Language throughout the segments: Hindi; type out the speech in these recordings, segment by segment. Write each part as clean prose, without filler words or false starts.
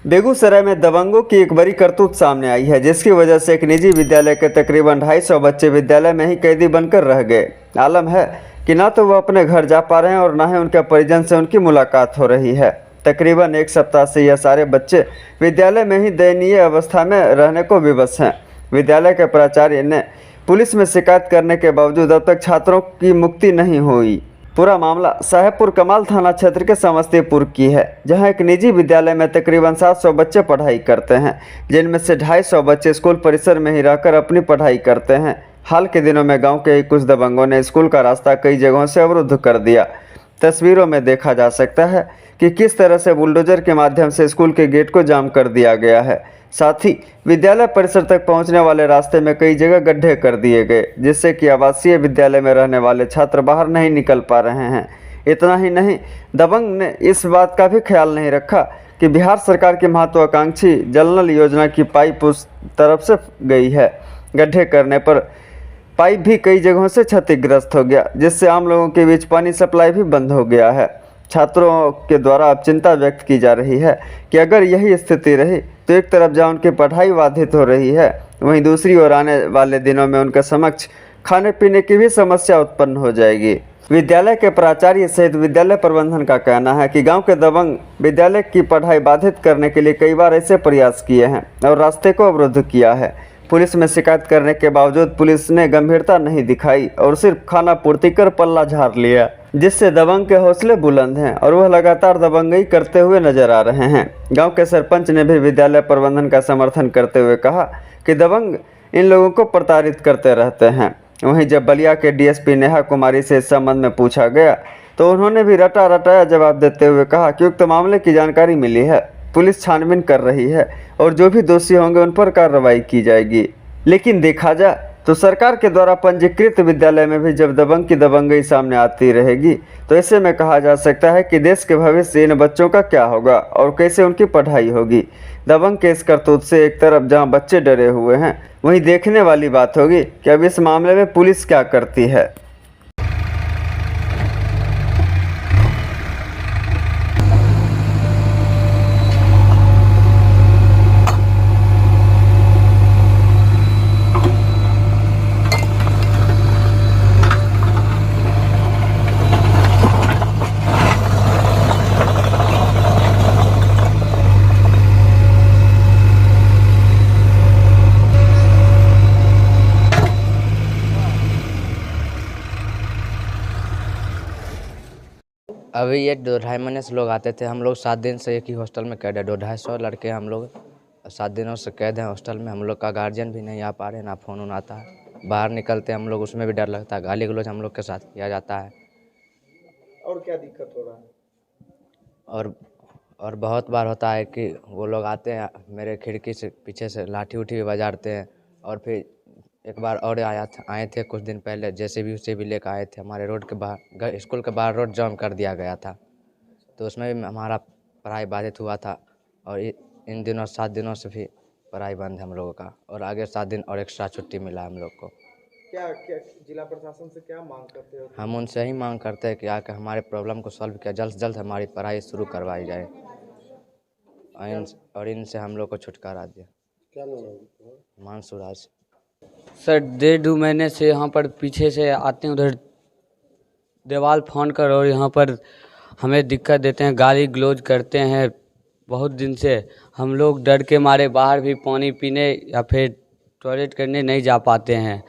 बेगूसराय में दबंगों की एक बड़ी करतूत सामने आई है, जिसकी वजह से एक निजी विद्यालय के तकरीबन 250 बच्चे विद्यालय में ही कैदी बनकर रह गए। आलम है कि ना तो वो अपने घर जा पा रहे हैं और ना ही उनके परिजन से उनकी मुलाकात हो रही है। तकरीबन एक सप्ताह से यह सारे बच्चे विद्यालय में ही दयनीय अवस्था में रहने को विवश हैं। विद्यालय के प्राचार्य ने पुलिस में शिकायत करने के बावजूद अब तक छात्रों की मुक्ति नहीं हुई। पूरा मामला साहेबपुर कमाल थाना क्षेत्र के समस्तीपुर की है, जहां एक निजी विद्यालय में तकरीबन 700 बच्चे पढ़ाई करते हैं, जिनमें से 250 बच्चे स्कूल परिसर में ही रहकर अपनी पढ़ाई करते हैं। हाल के दिनों में गांव के कुछ दबंगों ने स्कूल का रास्ता कई जगहों से अवरुद्ध कर दिया। तस्वीरों में देखा जा सकता है कि किस तरह से बुलडोजर के माध्यम से स्कूल के गेट को जाम कर दिया गया है। साथ ही विद्यालय परिसर तक पहुंचने वाले रास्ते में कई जगह गड्ढे कर दिए गए, जिससे कि आवासीय विद्यालय में रहने वाले छात्र बाहर नहीं निकल पा रहे हैं। इतना ही नहीं, दबंग ने इस बात का भी ख्याल नहीं रखा कि बिहार सरकार की महत्वाकांक्षी जल नल योजना की पाइप उस तरफ से गई है। गड्ढे करने पर पाइप भी कई जगहों से क्षतिग्रस्त हो गया, जिससे आम लोगों के बीच पानी सप्लाई भी बंद हो गया है। छात्रों के द्वारा अब चिंता व्यक्त की जा रही है कि अगर यही स्थिति रही तो एक तरफ जहाँ उनकी पढ़ाई बाधित हो रही है, वहीं दूसरी ओर आने वाले दिनों में उनके समक्ष खाने पीने की भी समस्या उत्पन्न हो जाएगी। विद्यालय के प्राचार्य सहित विद्यालय प्रबंधन का कहना है कि गांव के दबंग विद्यालय की पढ़ाई बाधित करने के लिए कई बार ऐसे प्रयास किए हैं और रास्ते को अवरुद्ध किया है। पुलिस में शिकायत करने के बावजूद पुलिस ने गंभीरता नहीं दिखाई और सिर्फ खाना पूर्ति कर पल्ला झाड़ लिया, जिससे दबंग के हौसले बुलंद हैं और वह लगातार दबंगई करते हुए नजर आ रहे हैं। गांव के सरपंच ने भी विद्यालय प्रबंधन का समर्थन करते हुए कहा कि दबंग इन लोगों को प्रताड़ित करते रहते हैं। वहीं जब बलिया के डीएसपी नेहा कुमारी से इस संबंध में पूछा गया तो उन्होंने भी रटा रटाया जवाब देते हुए कहा कि उक्त मामले की जानकारी मिली है, पुलिस छानबीन कर रही है और जो भी दोषी होंगे उन पर कार्रवाई की जाएगी। लेकिन देखा जाए तो सरकार के द्वारा पंजीकृत विद्यालय में भी जब दबंग की दबंगई सामने आती रहेगी तो ऐसे में कहा जा सकता है कि देश के भविष्य इन बच्चों का क्या होगा और कैसे उनकी पढ़ाई होगी। दबंग के इस करतूत से एक तरफ जहां बच्चे डरे हुए हैं, वहीं देखने वाली बात होगी कि अब इस मामले में पुलिस क्या करती है। अभी ये 2-2.5 महीने से लोग आते थे। हम लोग 7 दिन से एक ही हॉस्टल में कैद है। 200-250 लड़के हम लोग 7 दिनों से कैद हैं हॉस्टल में। हम लोग का गार्जियन भी नहीं आ पा रहे, ना फ़ोन आता है। बाहर निकलते हम लोग उसमें भी डर लगता है, गाली गलौज हम लोग के साथ किया जाता है। और क्या दिक्कत हो रहा है? और बहुत बार होता है कि वो लोग आते हैं, मेरे खिड़की से पीछे से लाठी उठी भी बजाते हैं। और फिर एक बार और आए थे कुछ दिन पहले, जेसीबी लेकर आए थे। हमारे रोड के बाहर, स्कूल के बाहर रोड जाम कर दिया गया था, तो उसमें भी हमारा पढ़ाई बाधित हुआ था। और इन दिनों 7 दिनों से भी पढ़ाई बंद है हम लोगों का, और आगे 7 दिन और एक्स्ट्रा छुट्टी मिला हम लोग को। क्या जिला प्रशासन से क्या मांग करते हो? हम उनसे यही मांग करते हैं कि आके हमारे प्रॉब्लम को सॉल्व किया, जल्द से जल्द हमारी पढ़ाई शुरू करवाई जाए और इनसे हम लोग को छुटकारा दिया। क्या नाम है? मानसूराज सर 1.5 महीने से यहाँ पर पीछे से आते हैं, उधर दीवार फाड़ कर और यहाँ पर हमें दिक्कत देते हैं, गाली गलौज करते हैं। बहुत दिन से हम लोग डर के मारे बाहर भी पानी पीने या फिर टॉयलेट करने नहीं जा पाते हैं,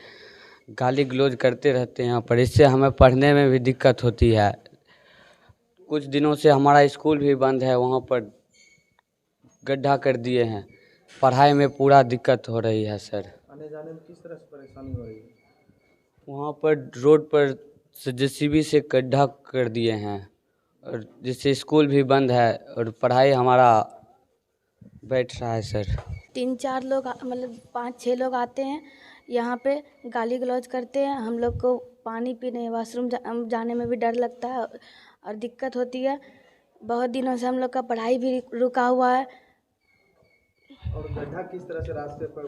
गाली गलौज करते रहते हैं यहाँ पर। इससे हमें पढ़ने में भी दिक्कत होती है। कुछ दिनों से हमारा स्कूल भी बंद है, वहाँ पर गड्ढा कर दिए हैं। पढ़ाई में पूरा दिक्कत हो रही है सर। आने जाने में किस तरह से परेशानी हो रही है? वहाँ पर रोड पर जेसीबी से गड्ढा कर दिए हैं, और जिससे स्कूल भी बंद है और पढ़ाई हमारा बैठ रहा है सर। 3-4 लोग मतलब 5-6 लोग आते हैं, यहाँ पे गाली गलौज करते हैं। हम लोग को पानी पीने, वॉशरूम जाने में भी डर लगता है और दिक्कत होती है। बहुत दिनों से हम लोग का पढ़ाई भी रुका हुआ है। और गड्ढा किस तरह से रास्ते पर?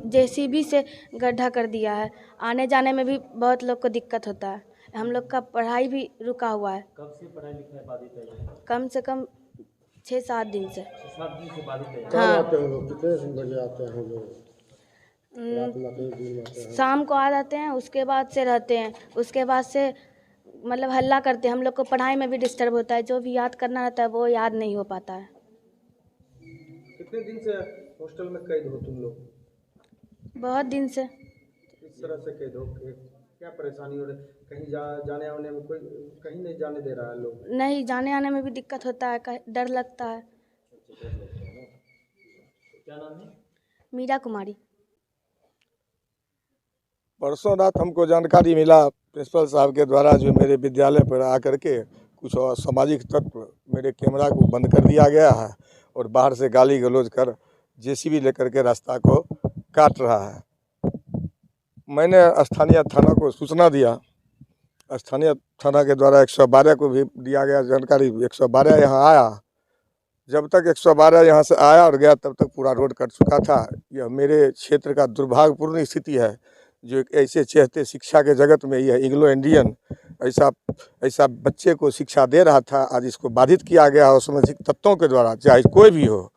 जेसीबी से गड्ढा कर दिया है। आने जाने में भी बहुत लोग को दिक्कत होता है। हम लोग का पढ़ाई भी रुका हुआ है। कब से पढ़ाई लिखाई बाधित है? कम से कम 6-7 दिन से। 7 दिन से बाधित है। कब आते हैं लोग? कितने बजे आते हैं लोग? रात में आते हैं, दिन में आते हैं? शाम को आ जाते हैं, उसके बाद से रहते हैं, उसके बाद से मतलब हल्ला करते हैं। हम लोग को पढ़ाई में भी डिस्टर्ब होता है, जो भी याद करना रहता है वो याद नहीं हो पाता है। कितने दिन से हॉस्टल में कैद हो तुम लोग? बहुत दिन से। किस तरह से कैद हो? क्या परेशानी हो रही? कहीं जाने आने में कोई कहीं नहीं जाने दे रहा है लोग? नहीं, जाने आने में भी दिक्कत होता है, डर लगता है। क्या नाम है? मीरा कुमारी। परसों रात हमको जानकारी मिला प्रिंसिपल साहब के द्वारा, जो मेरे विद्यालय पर आकर के कुछ असामाजिक तत्व मेरे कैमरा को बंद कर दिया गया है और बाहर से गाली गलौज कर जेसीबी लेकर के रास्ता को काट रहा है। मैंने स्थानीय थाना को सूचना दिया। स्थानीय थाना के द्वारा 112 को भी दिया गया जानकारी। 112 यहाँ आया। जब तक 112 यहाँ से आया और गया तब तक पूरा रोड कट चुका था। यह मेरे क्षेत्र का दुर्भाग्यपूर्ण स्थिति है, जो एक ऐसे चहते शिक्षा के जगत में यह एंग्लो इंडियन ऐसा बच्चे को शिक्षा दे रहा था, आज इसको बाधित किया गया असामाजिक तत्वों के द्वारा। चाहे कोई भी हो,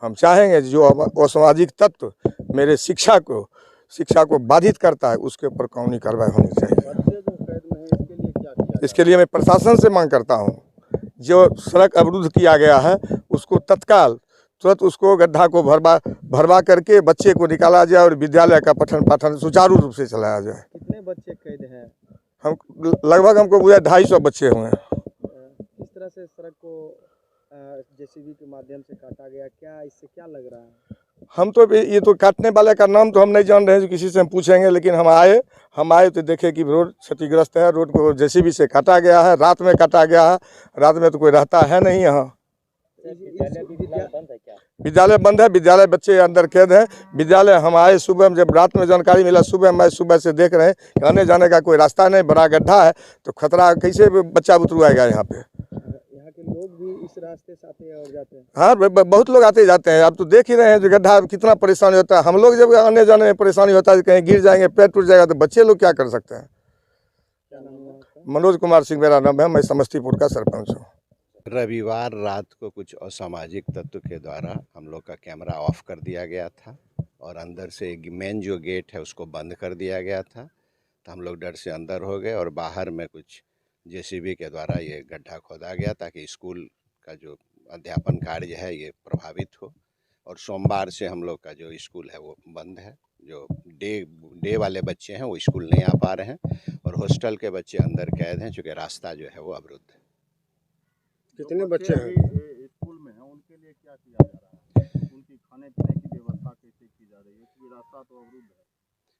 हम चाहेंगे जो असामाजिक तत्व मेरे शिक्षा को बाधित करता है उसके ऊपर कानूनी कार्रवाई होनी चाहिए। इसके लिए मैं प्रशासन से मांग करता हूँ, जो सड़क अवरुद्ध किया गया है उसको तत्काल तुरंत उसको गड्ढा को भरवा करके बच्चे को निकाला जाए और विद्यालय का पठन पाठन सुचारू रूप से चलाया जाए। कितने बच्चे कैद हैं? हम लगभग हमको पूरा 250 बच्चे हुए। किस तरह से सड़क को जेसीबी के माध्यम से काटा गया, क्या इससे क्या लग रहा है? हम तो ये तो काटने वाले का नाम तो हम नहीं जान रहे हैं, जो किसी से हम पूछेंगे, लेकिन हम आए तो देखे कि रोड क्षतिग्रस्त है। रोड को जेसीबी से काटा गया है, रात में काटा गया है। रात में तो कोई रहता है नहीं यहाँ। विद्यालय बंद है, विद्यालय बच्चे अंदर कैद हैं। विद्यालय हम आए सुबह में, जब रात में जानकारी मिला सुबह से देख रहे हैं कि आने जाने का कोई रास्ता नहीं, बड़ा गड्ढा है, तो खतरा कैसे बच्चा बुतरू आएगा यहाँ पे। यहाँ के लोग भी इस रास्ते से आते और जाते हैं? हाँ, बहुत लोग आते जाते हैं। आप तो देख ही रहे हैं जो गड्ढा कितना परेशानी होता है। हम लोग जब आने जाने में परेशानी होता है, कहीं गिर जाएंगे, पैर टूट जाएगा, तो बच्चे लोग क्या कर सकते हैं। मनोज कुमार सिंह मेरा नाम है, मैं समस्तीपुर का सरपंच हूँ। रविवार रात को कुछ असामाजिक तत्व के द्वारा हम लोग का कैमरा ऑफ कर दिया गया था और अंदर से मेन जो गेट है उसको बंद कर दिया गया था। तो हम लोग डर से अंदर हो गए और बाहर में कुछ जेसीबी के द्वारा ये गड्ढा खोदा गया ताकि स्कूल का जो अध्यापन कार्य है ये प्रभावित हो। और सोमवार से हम लोग का जो स्कूल है वो बंद है। जो डे वाले बच्चे हैं वो स्कूल नहीं आ पा रहे हैं और हॉस्टल के बच्चे अंदर कैद हैं, चूँकि रास्ता जो है वो अवरुद्ध है। कितने बच्चे हैं स्कूल में हैं, उनके लिए क्या किया जा रहा है? उनकी खाने पीने की व्यवस्था कैसे की जा रही है? क्योंकि रास्ता तो अवरुद्ध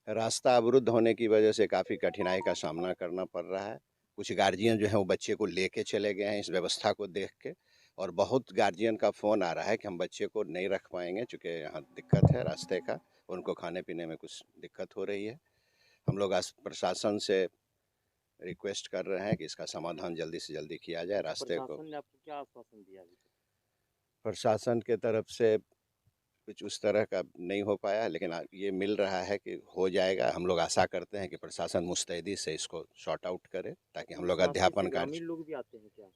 है। रास्ता अवरुद्ध होने की वजह से काफ़ी कठिनाई का सामना करना पड़ रहा है। कुछ गार्जियन जो हैं वो बच्चे को लेके चले गए हैं इस व्यवस्था को देख के, और बहुत गार्जियन का फ़ोन आ रहा है कि हम बच्चे को नहीं रख पाएंगे चूँकि यहाँ दिक्कत है रास्ते का, उनको खाने पीने में कुछ दिक्कत हो रही है। हम लोग आज प्रशासन से रिक्वेस्ट कर रहे हैं कि इसका समाधान जल्दी से जल्दी किया जाए। रास्ते को प्रशासन ने आपको क्या आश्वासन दिया? प्रशासन के तरफ से कुछ उस तरह का नहीं हो पाया, लेकिन ये मिल रहा है कि हो जाएगा। हम लोग आशा करते हैं कि प्रशासन मुस्तैदी से इसको सॉर्ट आउट करे ताकि हम लोग अध्यापन कार्य। लोग भी आते हैं क्या?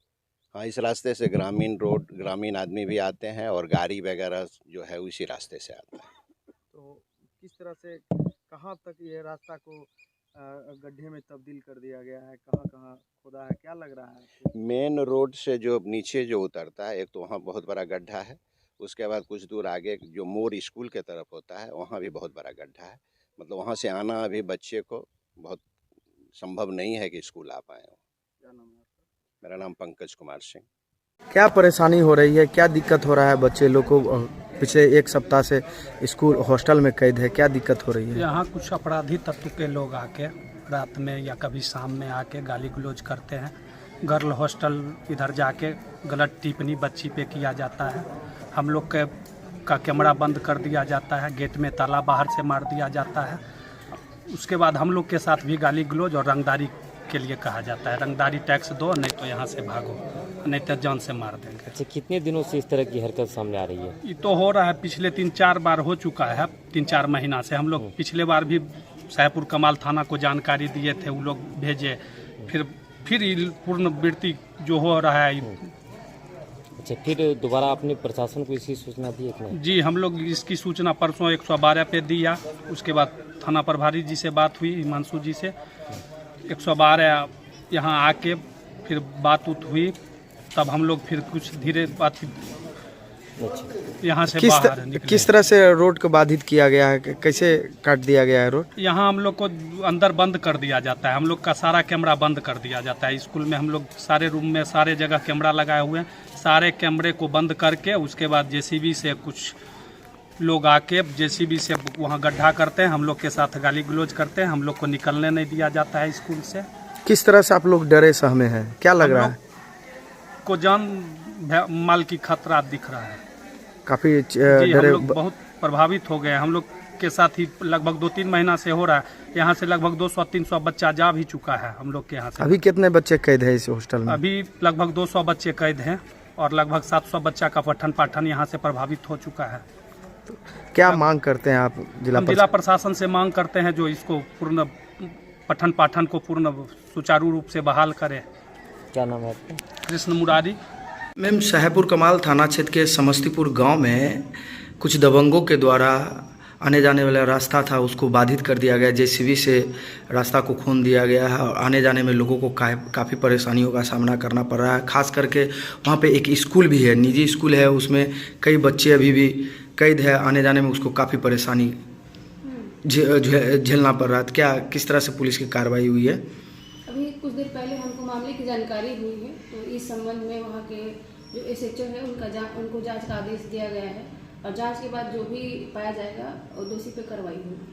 हाँ, इस रास्ते से ग्रामीण आदमी भी आते हैं और गाड़ी वगैरह जो है उसी रास्ते से आता है। तो किस तरह से कहाँ तक ये रास्ता को गड्ढे में तब्दील कर दिया गया है? कहाँ खोदा है, क्या लग रहा है? मेन रोड से जो नीचे जो उतरता है, एक तो वहाँ बहुत बड़ा गड्ढा है, उसके बाद कुछ दूर आगे जो मोड़ स्कूल के तरफ होता है वहाँ भी बहुत बड़ा गड्ढा है। मतलब वहाँ से आना अभी बच्चे को बहुत संभव नहीं है कि स्कूल आ पाए। क्या नाम है आपका? मेरा नाम पंकज कुमार सिंह। क्या परेशानी हो रही है, क्या दिक्कत हो रहा है? बच्चे लोग को पिछले एक सप्ताह से स्कूल हॉस्टल में कैद है, क्या दिक्कत हो रही है? यहाँ कुछ अपराधी तत्व के लोग आके रात में या कभी शाम में आके गाली गलौज करते हैं। गर्ल हॉस्टल इधर जाके गलत टिप्पणी बच्ची पे किया जाता है। हम लोग का कैमरा बंद कर दिया जाता है, गेट में ताला बाहर से मार दिया जाता है। उसके बाद हम लोग के साथ भी गाली गलौज और रंगदारी के लिए कहा जाता है, रंगदारी टैक्स दो, नहीं तो यहाँ से भागो, नहीं तो जान से मार देंगे। अच्छा, कितने दिनों से इस तरह की हरकत सामने आ रही है? ये तो हो रहा है, पिछले 3-4 बार हो चुका है। 3-4 महीना से हम लोग पिछले बार भी शाहपुर कमाल थाना को जानकारी दिए थे, वो लोग भेजे। फिर पुनरावृत्ति जो हो रहा है अच्छा, फिर दोबारा आपने प्रशासन को इसी सूचना दी कि नहीं? जी, हम लोग इसकी सूचना परसों 112 पे दिया। उसके बाद थाना प्रभारी जी से बात हुई, हिमांशु जी से। 112 यहाँ आके फिर बात हुई, तब हम लोग फिर कुछ धीरे बात यहाँ से बाहर निकले। किस तरह से रोड को बाधित किया गया है, कैसे काट दिया गया है रोड? यहाँ हम लोग को अंदर बंद कर दिया जाता है, हम लोग का सारा कैमरा बंद कर दिया जाता है। स्कूल में हम लोग सारे रूम में सारे जगह कैमरा लगाए हुए हैं, सारे कैमरे को बंद करके उसके बाद जेसीबी से कुछ लोग आके जेसीबी से वहाँ गड्ढा करते हैं, हम लोग के साथ गाली गलौज करते हैं, हम लोग को निकलने नहीं दिया जाता है स्कूल से। किस तरह से आप लोग डरे सहमे हैं, क्या लग रहा है? को जान माल की खतरा दिख रहा है काफी जी, हम डरे। लोग बहुत प्रभावित हो गए। हम लोग के साथ ही लगभग 2-3 महीना से हो रहा है। यहाँ से लगभग 200-300 बच्चा जा भी चुका है हम लोग के यहाँ से। अभी कितने बच्चे कैद है इस हॉस्टल में? अभी लगभग 200 बच्चे कैद हैं और लगभग 700 बच्चा का पठन पाठन यहाँ से प्रभावित हो चुका है। क्या मांग करते हैं आप जिला प्रशासन से मांग करते हैं जो इसको पूर्ण पठन पाठन को पूर्ण सुचारू रूप से बहाल करे। क्या नाम है आपका? कृष्ण मुरारी। मैम, शाहपुर कमाल थाना क्षेत्र के समस्तीपुर गांव में कुछ दबंगों के द्वारा आने जाने वाला रास्ता था, उसको बाधित कर दिया गया। जेसीबी से रास्ता को खोद दिया गया है और आने जाने में लोगों को काफ़ी परेशानियों का सामना करना पड़ रहा है। खास करके वहाँ पे एक स्कूल भी है, निजी स्कूल है, उसमें कई बच्चे अभी भी कैद है, आने जाने में उसको काफ़ी परेशानी झेलना पड़ रहा है। क्या किस तरह से पुलिस की कार्रवाई हुई है? अभी कुछ देर पहले हमको मामले की जानकारी हुई है, तो इस संबंध में वहाँ के जो SHO है उनको जांच का आदेश दिया गया है और जांच के बाद जो भी पाया जाएगा और दोषी पे कार्रवाई होगी।